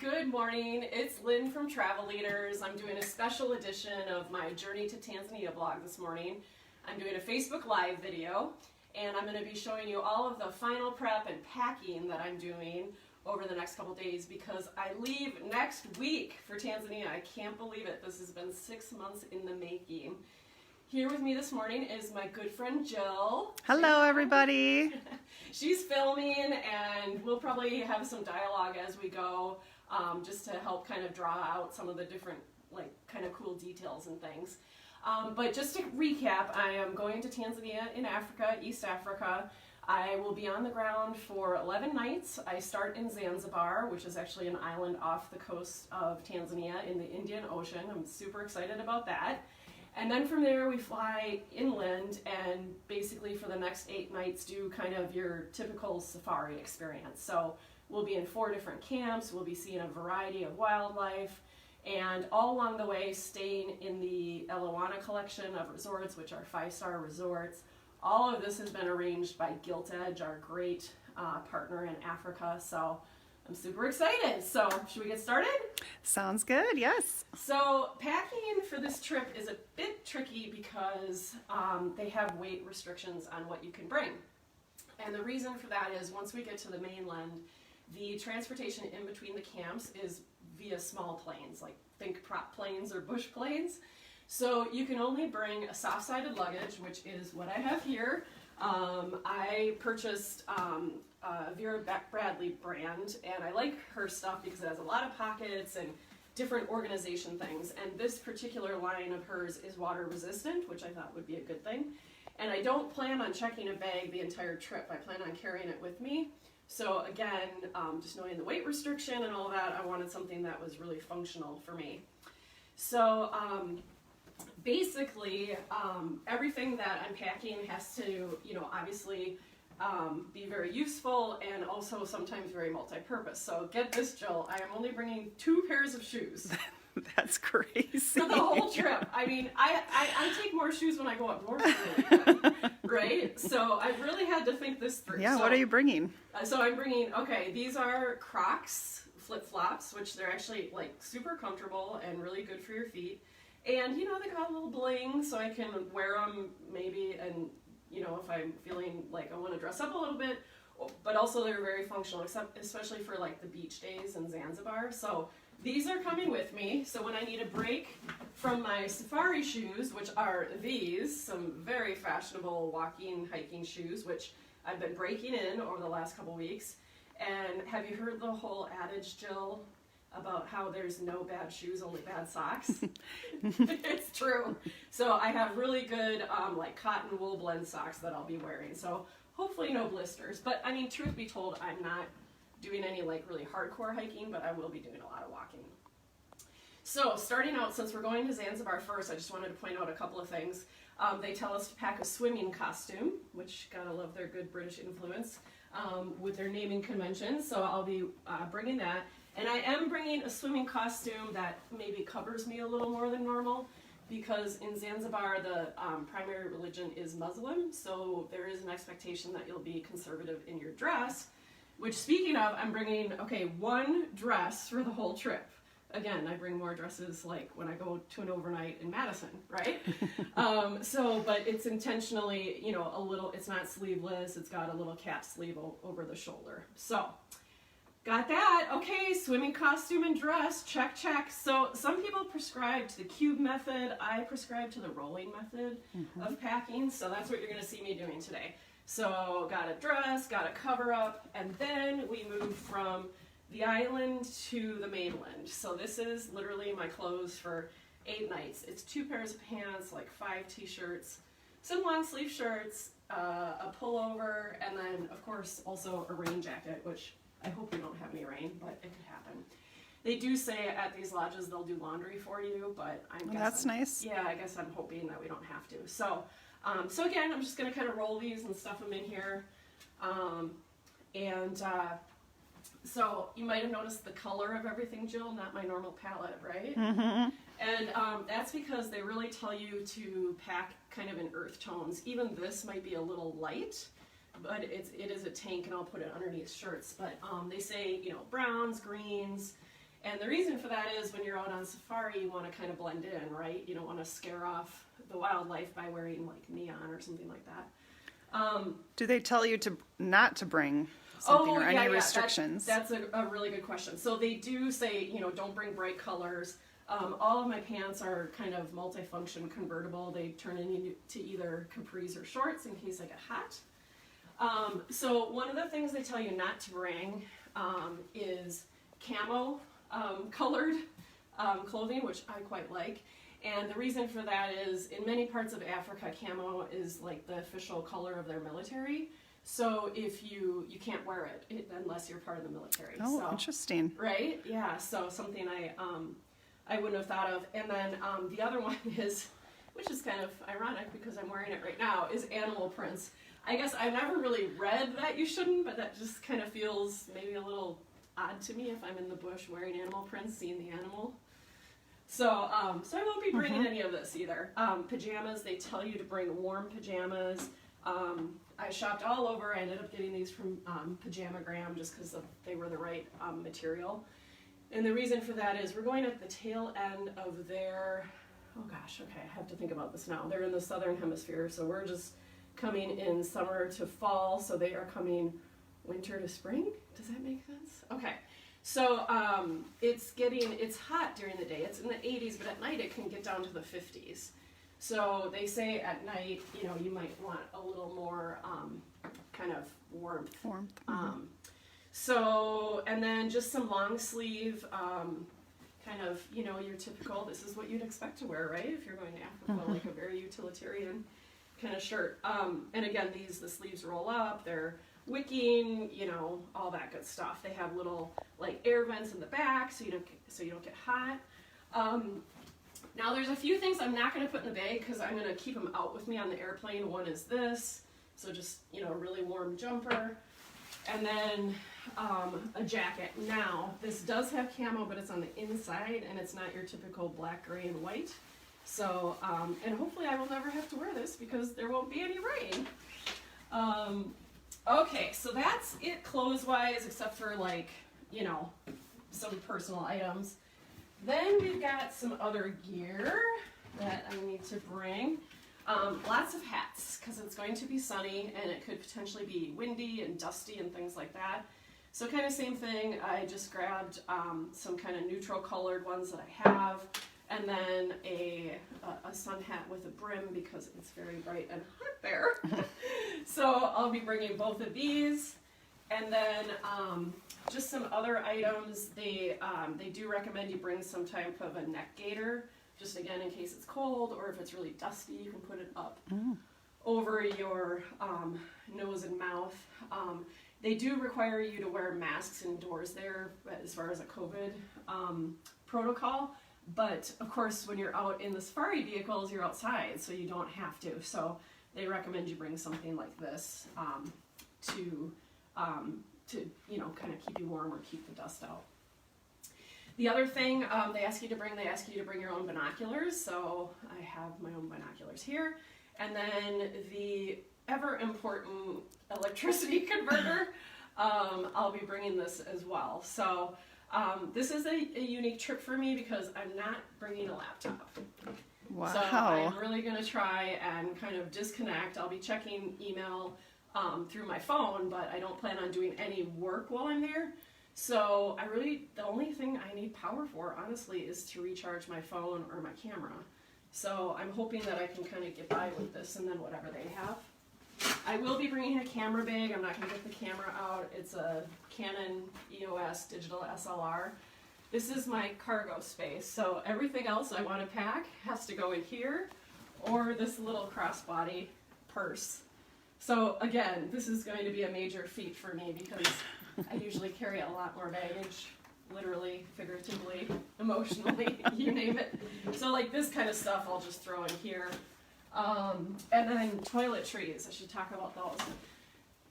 Good morning, it's Lynn from Travel Leaders. I'm doing a special edition of my Journey to Tanzania vlog this morning. I'm doing a Facebook Live video, and I'm going to be showing you all of the final prep and packing that I'm doing over the next couple days because I leave next week for Tanzania. I can't believe it. This has been 6 months in the making. Here with me this morning is my good friend Jill. Hello everybody. She's filming, and we'll probably have some dialogue as we go, just to help kind of draw out some of the different kind of cool details and things. But just to recap, I am going to Tanzania in Africa, East Africa. I will be on the ground for 11 nights. I start in Zanzibar, which is actually an island off the coast of Tanzania in the Indian Ocean. I'm super excited about that. And then from there we fly inland and basically for the next 8 nights do kind of your typical safari experience. So we'll be in 4 different camps, we'll be seeing a variety of wildlife, and all along the way staying in the Eliwana collection of resorts, which are 5-star resorts. All of this has been arranged by Gilt Edge, our great partner in Africa. So I'm super excited. So should we get started? Sounds good, yes. So packing for this trip is a bit tricky because they have weight restrictions on what you can bring. And the reason for that is once we get to the mainland, the transportation in between the camps is via small planes, like think prop planes or bush planes. So you can only bring a soft-sided luggage, which is what I have here. I purchased Vera Bradley brand, and I like her stuff because it has a lot of pockets and different organization things. And this particular line of hers is water resistant, which I thought would be a good thing. And I don't plan on checking a bag the entire trip. I plan on carrying it with me. So again, just knowing the weight restriction and all that, I wanted something that was really functional for me. So basically, everything that I'm packing has to, obviously be very useful and also sometimes very multi-purpose. So get this, Jill, I am only bringing 2 pairs of shoes. That's crazy. For the whole trip. I mean, I take more shoes when I go up north, right? So I really had to think this through. Yeah, so, what are you bringing? So I'm bringing, okay, these are Crocs flip-flops, which they're actually super comfortable and really good for your feet. And they got a little bling, so I can wear them maybe, and if I'm feeling like I want to dress up a little bit, but also they're very functional, especially for the beach days in Zanzibar. So these are coming with me. So when I need a break from my safari shoes, which are these, some very fashionable walking, hiking shoes, which I've been breaking in over the last couple weeks. And have you heard the whole adage, Jill, about how there's no bad shoes, only bad socks? It's true. So I have really good cotton wool blend socks that I'll be wearing. So hopefully no blisters. But I mean, truth be told, I'm not doing any really hardcore hiking, but I will be doing a lot of walking. So starting out, since we're going to Zanzibar first, I just wanted to point out a couple of things. They tell us to pack a swimming costume, which gotta love their good British influence with their naming convention. So I'll be bringing that. And I am bringing a swimming costume that maybe covers me a little more than normal because in Zanzibar the primary religion is Muslim, so there is an expectation that you'll be conservative in your dress, which speaking of, I'm bringing, 1 dress for the whole trip. Again, I bring more dresses when I go to an overnight in Madison, right? But it's intentionally, a little, it's not sleeveless, it's got a little cap sleeve over the shoulder. So got that. Okay, swimming costume and dress, check, check. So some people prescribe to the cube method. I prescribe to the rolling method of packing. So that's what you're going to see me doing today. So got a dress, got a cover up, and then we move from the island to the mainland. So this is literally my clothes for 8 nights. It's 2 pairs of pants, 5 t-shirts, some long sleeve shirts, a pullover, and then of course also a rain jacket, which I hope we don't have any rain, but it could happen. They do say at these lodges they'll do laundry for you, but I'm guessing, that's nice. Yeah, I guess I'm hoping that we don't have to. So, so again, I'm just going to kind of roll these and stuff them in here. So you might have noticed the color of everything, Jill, not my normal palette, right? Mm-hmm. And that's because they really tell you to pack kind of in earth tones. Even this might be a little light, but it is a tank, and I'll put it underneath shirts. But they say, browns, greens, And the reason for that is when you're out on safari, you want to kind of blend in, right? You don't want to scare off the wildlife by wearing like neon or something like that. Do they tell you to not to bring something or any restrictions? That's a really good question. So they do say, don't bring bright colors. All of my pants are kind of multifunction convertible. They turn into either capris or shorts in case I get hot. So one of the things they tell you not to bring is camo colored clothing, which I quite like. And the reason for that is in many parts of Africa, camo is like the official color of their military. So if you can't wear it unless you're part of the military. Oh, so, interesting. Right? Yeah. So something I wouldn't have thought of. And then the other one is, which is kind of ironic because I'm wearing it right now, is animal prints. I guess I've never really read that you shouldn't, but that just kind of feels maybe a little odd to me if I'm in the bush wearing animal prints, seeing the animal. So I won't be bringing any of this either. Pajamas, they tell you to bring warm pajamas. I shopped all over. I ended up getting these from Pajamagram just because they were the right material. And the reason for that is we're going at the tail end of their, oh gosh, okay, I have to think about this now. They're in the southern hemisphere, so we're just coming in summer to fall, so they are coming winter to spring. Does that make sense? Okay. So it's hot during the day. It's in the 80s, but at night it can get down to the 50s. So they say at night, you might want a little more kind of warmth. So, and then just some long sleeve, kind of, your typical, this is what you'd expect to wear, right? If you're going to Africa, like a very utilitarian kind of shirt. And again, the sleeves roll up, they're wicking, all that good stuff. They have little like air vents in the back so you don't get hot. Now there's a few things I'm not going to put in the bag because I'm going to keep them out with me on the airplane. One is this, so just a really warm jumper, and then a jacket. Now this does have camo, but it's on the inside and it's not your typical black, gray, and white. So and hopefully I will never have to wear this because there won't be any rain. Okay, so that's it clothes-wise, except for like, some personal items. Then we've got some other gear that I need to bring. Lots of hats, because it's going to be sunny and it could potentially be windy and dusty and things like that. So kind of same thing, I just grabbed some kind of neutral colored ones that I have, and then a sun hat with a brim because it's very bright and hot there. So I'll be bringing both of these, and then just some other items. They do recommend you bring some type of a neck gaiter, just again in case it's cold, or if it's really dusty, you can put it up over your nose and mouth. They do require you to wear masks indoors there as far as a COVID protocol. But of course, when you're out in the safari vehicles, you're outside, so you don't have to. So they recommend you bring something like this to kind of keep you warm or keep the dust out. The other thing they ask you to bring your own binoculars. So I have my own binoculars here, and then the ever important electricity converter. I'll be bringing this as well. So. This is a unique trip for me because I'm not bringing a laptop. Wow. So I'm really going to try and kind of disconnect. I'll be checking email through my phone, but I don't plan on doing any work while I'm there. So the only thing I need power for, honestly, is to recharge my phone or my camera. So I'm hoping that I can kind of get by with this and then whatever they have. I will be bringing a camera bag. I'm not going to get the camera out. It's a Canon EOS digital SLR. This is my cargo space, so everything else I want to pack has to go in here or this little crossbody purse. So again, this is going to be a major feat for me because I usually carry a lot more baggage, literally, figuratively, emotionally, you name it. So like this kind of stuff I'll just throw in here. And then toiletries, I should talk about those.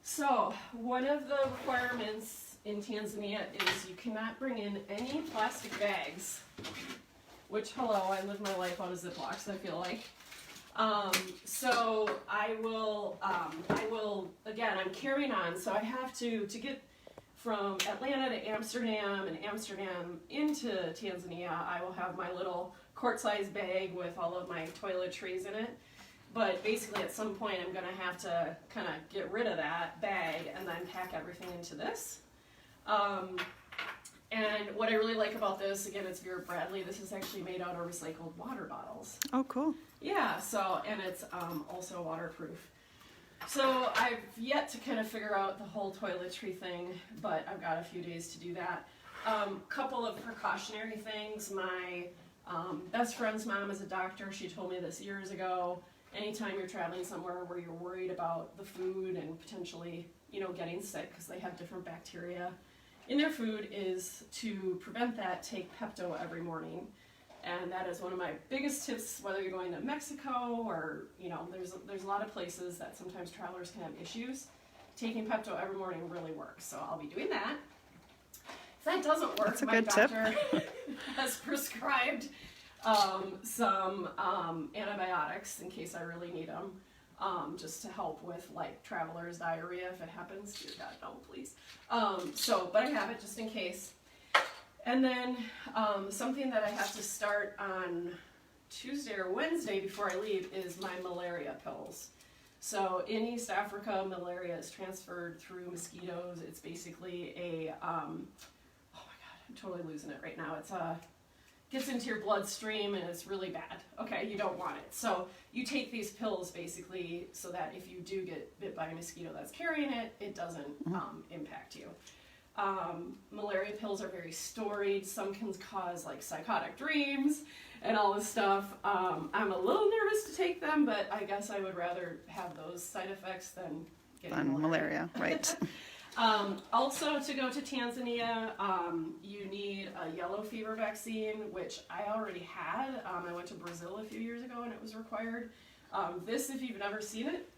So one of the requirements in Tanzania is you cannot bring in any plastic bags, which, hello, I live my life out of Ziplocs, I feel like. So I will, again, I'm carrying on, so I have to get from Atlanta to Amsterdam and Amsterdam into Tanzania, I will have my little quart-sized bag with all of my toiletries in it. But basically at some point I'm going to have to kind of get rid of that bag and then pack everything into this. And what I really like about this, again, it's Vera Bradley. This is actually made out of recycled water bottles. Oh, cool. Yeah, so, and it's also waterproof. So I've yet to kind of figure out the whole toiletry thing, but I've got a few days to do that. Couple of precautionary things. My best friend's mom is a doctor. She told me this years ago. Anytime you're traveling somewhere where you're worried about the food and potentially, getting sick because they have different bacteria in their food, is to prevent that, take Pepto every morning. And that is one of my biggest tips, whether you're going to Mexico or, there's a lot of places that sometimes travelers can have issues. Taking Pepto every morning really works, so I'll be doing that. If that doesn't work, that's a my good doctor has prescribed some antibiotics in case I really need them, just to help with like traveler's diarrhea if it happens. Dear God, don't please. But I have it just in case. And then something that I have to start on Tuesday or Wednesday before I leave is my malaria pills. So in East Africa, malaria is transferred through mosquitoes. It's basically a, oh my God, I'm totally losing it right now. It's gets into your bloodstream and it's really bad. Okay, you don't want it. So you take these pills basically so that if you do get bit by a mosquito that's carrying it, it doesn't impact you. Malaria pills are very storied. Some can cause like psychotic dreams and all this stuff. I'm a little nervous to take them, but I guess I would rather have those side effects than getting malaria. Right. Also, to go to Tanzania, you need a yellow fever vaccine, which I already had. I went to Brazil a few years ago and it was required. This, if you've never seen it,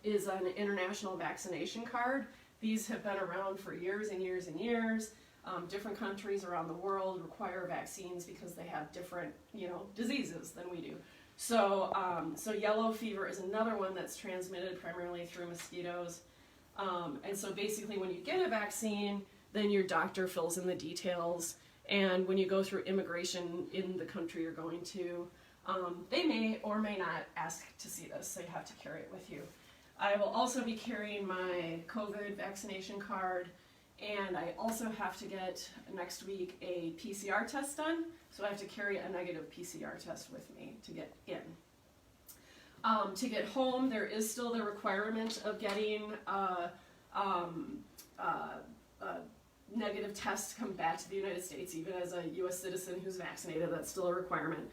is an international vaccination card. These have been around for years and years and years. Different countries around the world require vaccines because they have different, diseases than we do. So yellow fever is another one that's transmitted primarily through mosquitoes. And so basically when you get a vaccine, then your doctor fills in the details. And when you go through immigration in the country you're going to, they may or may not ask to see this, so you have to carry it with you. I will also be carrying my COVID vaccination card, and I also have to get next week a PCR test done, so I have to carry a negative PCR test with me to get in. To get home, there is still the requirement of getting a negative test to come back to the United States, even as a U.S. citizen who's vaccinated. That's still a requirement.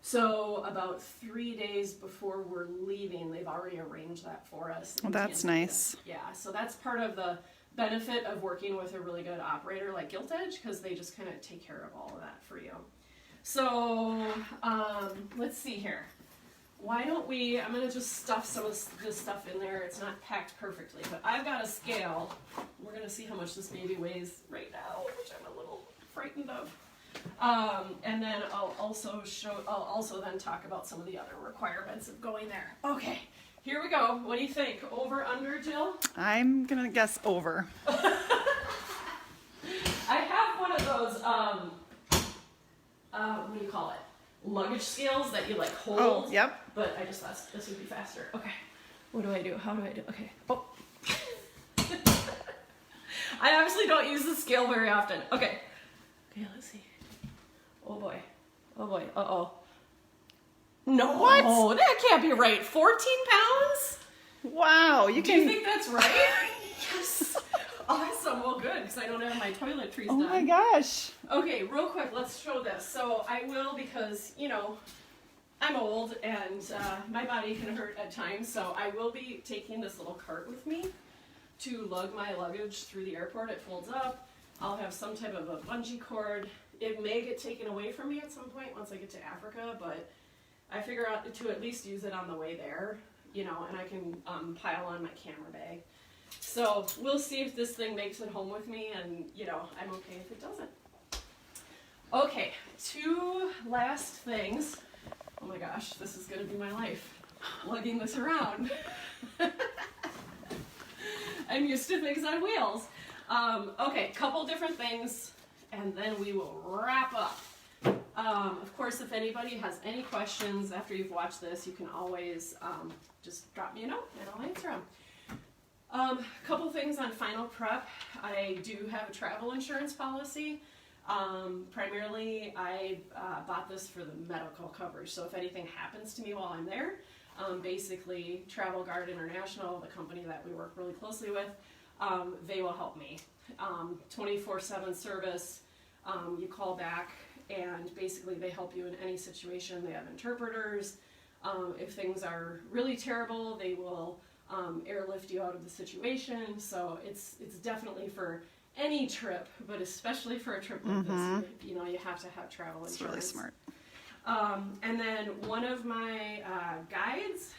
So about 3 days before we're leaving, they've already arranged that for us. Well, that's nice. Yeah, so that's part of the benefit of working with a really good operator like Gilt Edge, because they just kind of take care of all of that for you. So let's see here. Why don't we, I'm going to just stuff some of this stuff in there. It's not packed perfectly, but I've got a scale. We're going to see how much this baby weighs right now, which I'm a little frightened of. And then I'll also then talk about some of the other requirements of going there. Okay, here we go. What do you think? Over, under, Jill? I'm going to guess over. I have one of those, what do you call it? Luggage scales that you like hold. Oh, yep. But I just thought this would be faster. Okay. What do I do? How do I do? Okay. Oh. I obviously don't use the scale very often. Okay. Okay, let's see. Oh boy. Oh boy. Uh-oh. No. What? That can't be right. 14 pounds? Wow. Do you think that's right? Yes. Awesome. Well, good, because I don't have my toiletries done. Oh my gosh. Okay, real quick, let's show this. So I will, because, I'm old and my body can hurt at times, so I will be taking this little cart with me to lug my luggage through the airport. It folds up. I'll have some type of a bungee cord. It may get taken away from me at some point once I get to Africa, but I figure out to at least use it on the way there, and I can pile on my camera bag. So we'll see if this thing makes it home with me, and, I'm okay if it doesn't. Okay, 2 last things. Oh my gosh, this is going to be my life, lugging this around. I'm used to things on wheels. Okay, couple different things, and then we will wrap up. Of course, if anybody has any questions after you've watched this, you can always just drop me a note and I'll answer them. Couple things on final prep. I do have a travel insurance policy. Primarily, I bought this for the medical coverage, so if anything happens to me while I'm there, basically Travel Guard International, the company that we work really closely with, they will help me. 24/7 service, you call back and basically they help you in any situation. They have interpreters. If things are really terrible, they will airlift you out of the situation. So it's definitely for any trip, but especially for a trip like this, you know, you have to have travel insurance. It's really smart. And then one of my guides,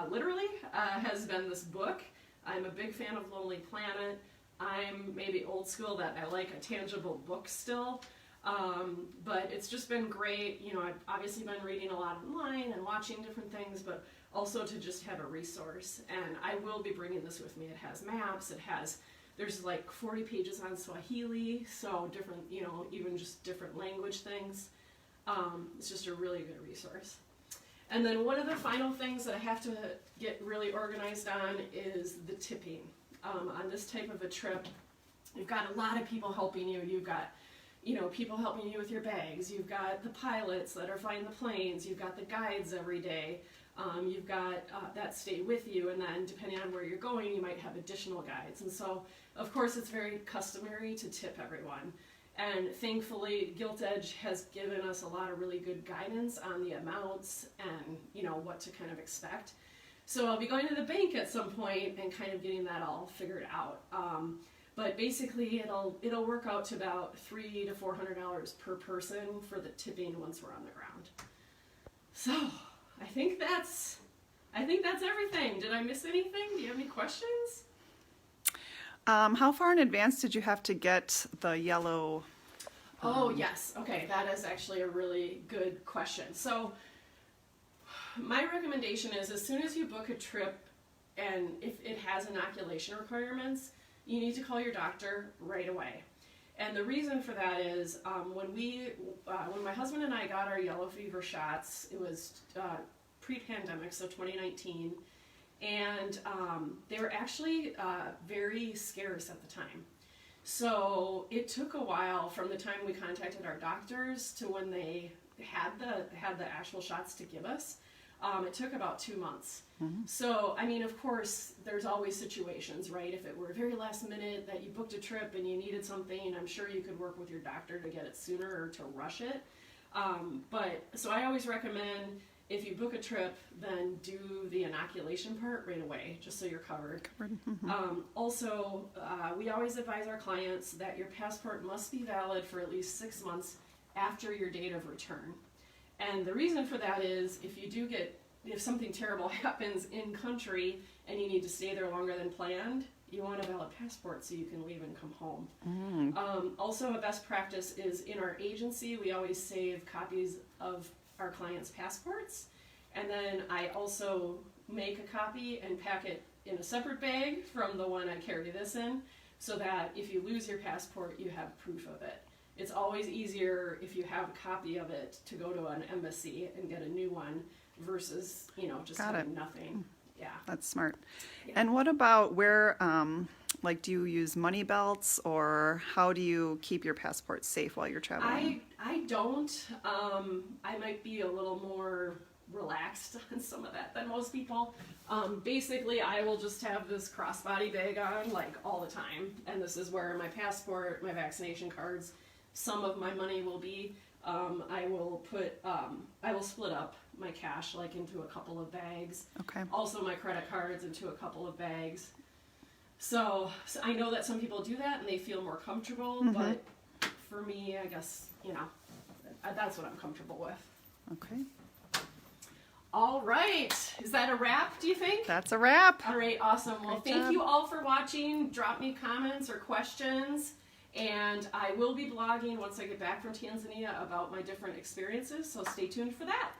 literally, has been this book. I'm a big fan of Lonely Planet. I'm maybe old school that I like a tangible book still. But it's just been great. You know, I've obviously been reading a lot online and watching different things, but also to just have a resource. And I will be bringing this with me. It has maps. There's like 40 pages on Swahili, so different, you know, even just different language things. It's just a really good resource. And then one of the final things that I have to get really organized on is the tipping. On this type of a trip, you've got a lot of people helping you. You've got, you know, people helping you with your bags. You've got the pilots that are flying the planes. You've got the guides every day. You've got that stay with you, and then depending on where you're going, you might have additional guides. And so, of course, it's very customary to tip everyone. And thankfully, Gilt Edge has given us a lot of really good guidance on the amounts and, you know, what to kind of expect. So I'll be going to the bank at some point and kind of getting that all figured out. But basically, it'll work out to about $300 to $400 per person for the tipping once we're on the ground. So I think that's everything. Did I miss anything? Do you have any questions? How far in advance did you have to get the yellow? Oh, yes. Okay, that is actually a really good question. So my recommendation is as soon as you book a trip and if it has inoculation requirements, you need to call your doctor right away. And the reason for that is when my husband and I got our yellow fever shots, it was pre-pandemic, so 2019, and they were actually very scarce at the time. So it took a while from the time we contacted our doctors to when they had the actual shots to give us. It took about 2 months. So, I mean, of course, there's always situations, right? If it were very last minute that you booked a trip and you needed something, I'm sure you could work with your doctor to get it sooner or to rush it. So I always recommend if you book a trip, then do the inoculation part right away, just so you're covered. Also, we always advise our clients that your passport must be valid for at least 6 months after your date of return. And the reason for that is if something terrible happens in country and you need to stay there longer than planned, you want a valid passport so you can leave and come home. Also, a best practice is in our agency, we always save copies of our clients' passports. And then I also make a copy and pack it in a separate bag from the one I carry this in, so that if you lose your passport, you have proof of it. It's always easier if you have a copy of it to go to an embassy and get a new one versus, you know, just having nothing. Yeah. That's smart. Yeah. And what about where, like, do you use money belts, or how do you keep your passport safe while you're traveling? I don't. I might be a little more relaxed on some of that than most people. Basically, I will just have this crossbody bag on, like, all the time. And this is where my passport, my vaccination cards, some of my money will be. I will split up my cash, like, into a couple of bags. Okay. Also my credit cards into a couple of bags. So I know that some people do that and they feel more comfortable, but for me, I guess, you know, that's what I'm comfortable with. Okay. All right. Is that a wrap, do you think? That's a wrap. All right, awesome. Well, thank you all for watching. Drop me comments or questions. And I will be blogging once I get back from Tanzania about my different experiences, so stay tuned for that.